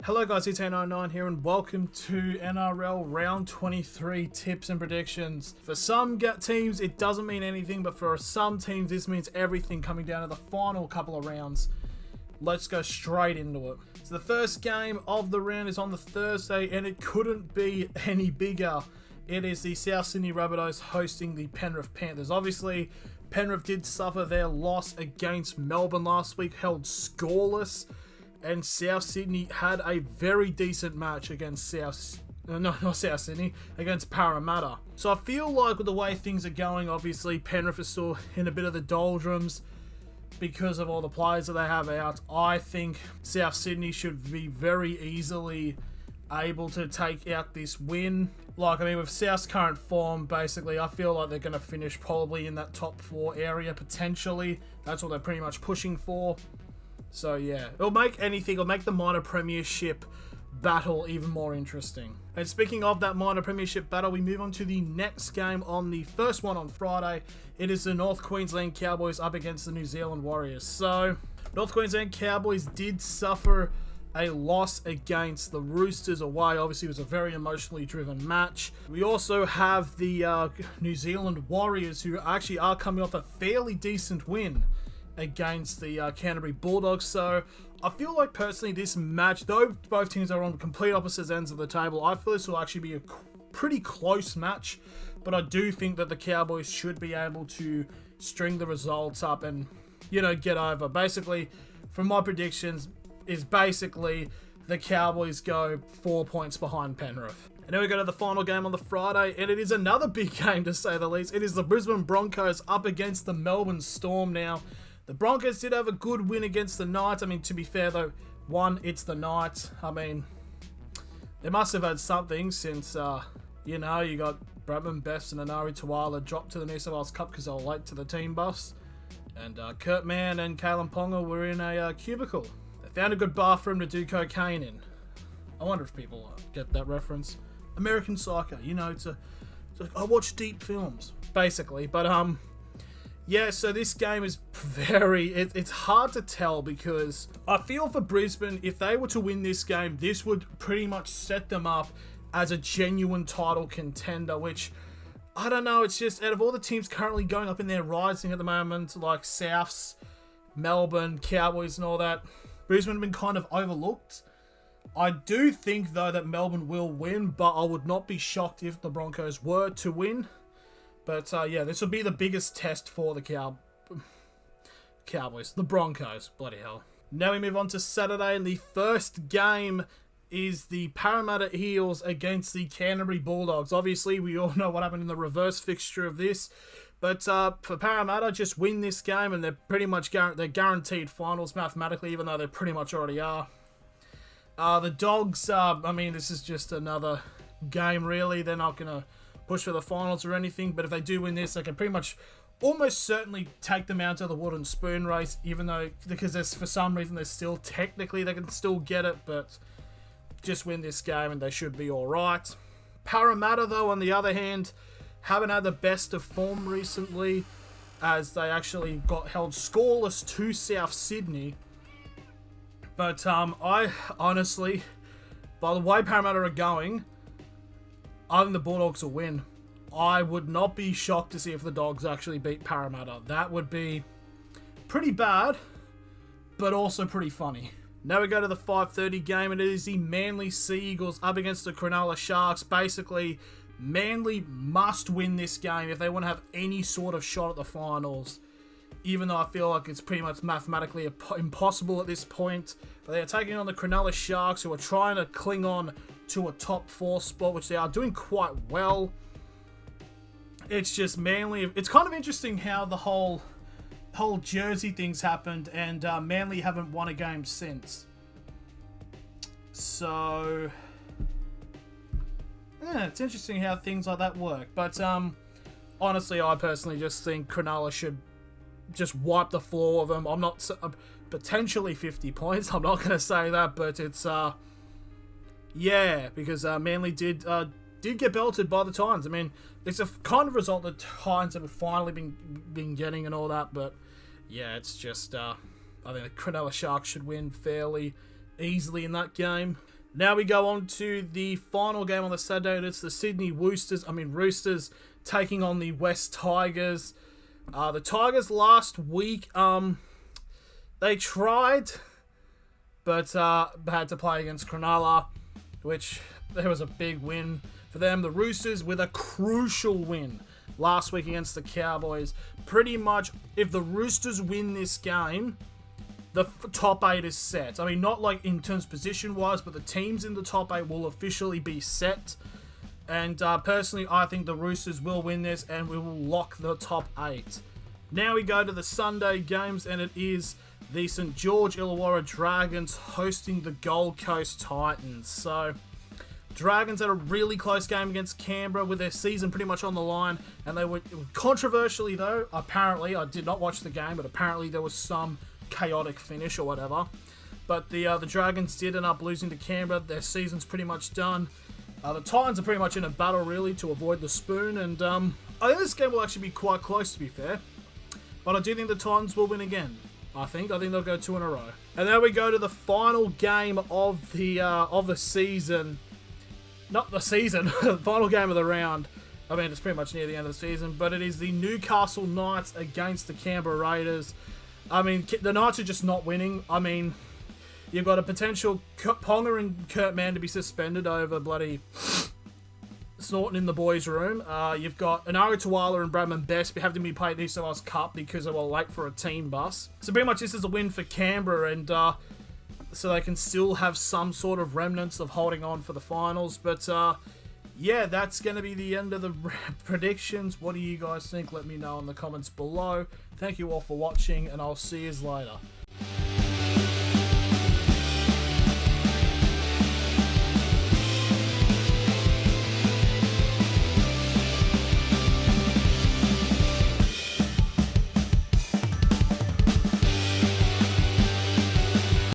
Hello guys, it's N09 here and welcome to NRL Round 23 tips and predictions. For some teams it doesn't mean anything, but for some teams this means everything coming down to the final couple of rounds. Let's go straight into it. So the first game of the round is on the Thursday and it couldn't be any bigger. It is the South Sydney Rabbitohs hosting the Penrith Panthers. Obviously, Penrith did suffer their loss against Melbourne last week, held scoreless. And South Sydney had a very decent match against against Parramatta. So I feel like with the way things are going, obviously Penrith is still in a bit of the doldrums because of all the players that they have out. I think South Sydney should be very easily able to take out this win. With South's current form, basically, I feel like they're going to finish probably in that top 4 area, potentially. That's what they're pretty much pushing for. So yeah, it'll make the minor premiership battle even more interesting. And speaking of that minor premiership battle, we move on to the next game on the first one on Friday. It is the North Queensland Cowboys up against the New Zealand Warriors. So, North Queensland Cowboys did suffer a loss against the Roosters away. Obviously, it was a very emotionally driven match. We also have the New Zealand Warriors, who actually are coming off a fairly decent win against the Canterbury Bulldogs. So I feel like personally this match, though both teams are on complete opposite ends of the table, I feel this will actually be a pretty close match. But I do think that the Cowboys should be able to string the results up and, get over. Basically, from my predictions, is basically the Cowboys go 4 points behind Penrith. And then we go to the final game on the Friday, and it is another big game to say the least. It is the Brisbane Broncos up against the Melbourne Storm now. The Broncos did have a good win against the Knights. To be fair though, it's the Knights. They must have had something since, you got Bradman Best and Anari Tawala dropped to the New South Wales Cup because they were late to the team bus. And Kurt Mann and Kalen Ponga were in a cubicle. They found a good bathroom to do cocaine in. I wonder if people get that reference. American Psycho, I watch deep films, basically. But, yeah, so this game is it's hard to tell because I feel for Brisbane, if they were to win this game, this would pretty much set them up as a genuine title contender, which, I don't know, it's just, out of all the teams currently going up in there rising at the moment, like Souths, Melbourne, Cowboys and all that, Brisbane have been kind of overlooked. I do think, though, that Melbourne will win, but I would not be shocked if the Broncos were to win. But, yeah, this will be the biggest test for the Cowboys. The Broncos. Bloody hell. Now we move on to Saturday, and the first game is the Parramatta Eels against the Canterbury Bulldogs. Obviously, we all know what happened in the reverse fixture of this. But for Parramatta, just win this game, and they're pretty much they're guaranteed finals mathematically, even though they pretty much already are. The Dogs, this is just another game, really. They're not going to push for the finals or anything, but if they do win this, they can pretty much almost certainly take them out to the wooden spoon race, even though, because there's, for some reason, there's still, technically, they can still get it, but just win this game and they should be alright. Parramatta, though, on the other hand, haven't had the best of form recently, as they actually got held scoreless to South Sydney. But I honestly, by the way Parramatta are going, I think the Bulldogs will win. I would not be shocked to see if the Dogs actually beat Parramatta. That would be pretty bad, but also pretty funny. Now we go to the 5:30 game, and it is the Manly Sea Eagles up against the Cronulla Sharks. Basically, Manly must win this game if they want to have any sort of shot at the finals, even though I feel like it's pretty much mathematically impossible at this point. But they are taking on the Cronulla Sharks, who are trying to cling on to a top 4 spot, which they are doing quite well. It's just Manly. It's kind of interesting how the whole jersey things happened, and Manly haven't won a game since. So, yeah, it's interesting how things like that work. But honestly, I personally just think Cronulla should just wipe the floor of them. I'm not potentially 50 points. I'm not going to say that, but it's yeah, because Manly did get belted by the Titans. It's a kind of result that Titans have finally been getting and all that, but yeah, it's just I think the Cronulla Sharks should win fairly easily in that game. Now we go on to the final game on the Saturday, and it's the Roosters taking on the West Tigers. The Tigers last week, they tried, but had to play against Cronulla, which there was a big win for them. The Roosters with a crucial win last week against the Cowboys. Pretty much, if the Roosters win this game, the top 8 is set. I mean, not like in terms position-wise, but the teams in the top 8 will officially be set. And personally, I think the Roosters will win this, and we will lock the top 8. Now we go to the Sunday games, and it is the St. George Illawarra Dragons hosting the Gold Coast Titans. So, Dragons had a really close game against Canberra with their season pretty much on the line, and they were controversially though, apparently, I did not watch the game, but apparently there was some chaotic finish or whatever. But the Dragons did end up losing to Canberra. Their season's pretty much done. The Titans are pretty much in a battle really to avoid the spoon, and I think this game will actually be quite close to be fair. But I do think the Titans will win again. I think they'll go 2 in a row. And now we go to the final game of the season. Not the season, the final game of the round. I mean, it's pretty much near the end of the season, but it is the Newcastle Knights against the Canberra Raiders. I mean, the Knights are just not winning. I mean, you've got a potential Ponga and Kurt Mann to be suspended over bloody snorting in the boys' room. You've got Anara Tuala and Bradman Best having to be played New South Wales Cup because they were late for a team bus. So pretty much this is a win for Canberra, and so they can still have some sort of remnants of holding on for the finals. But yeah, that's going to be the end of the predictions. What do you guys think? Let me know in the comments below. Thank you all for watching, and I'll see you later.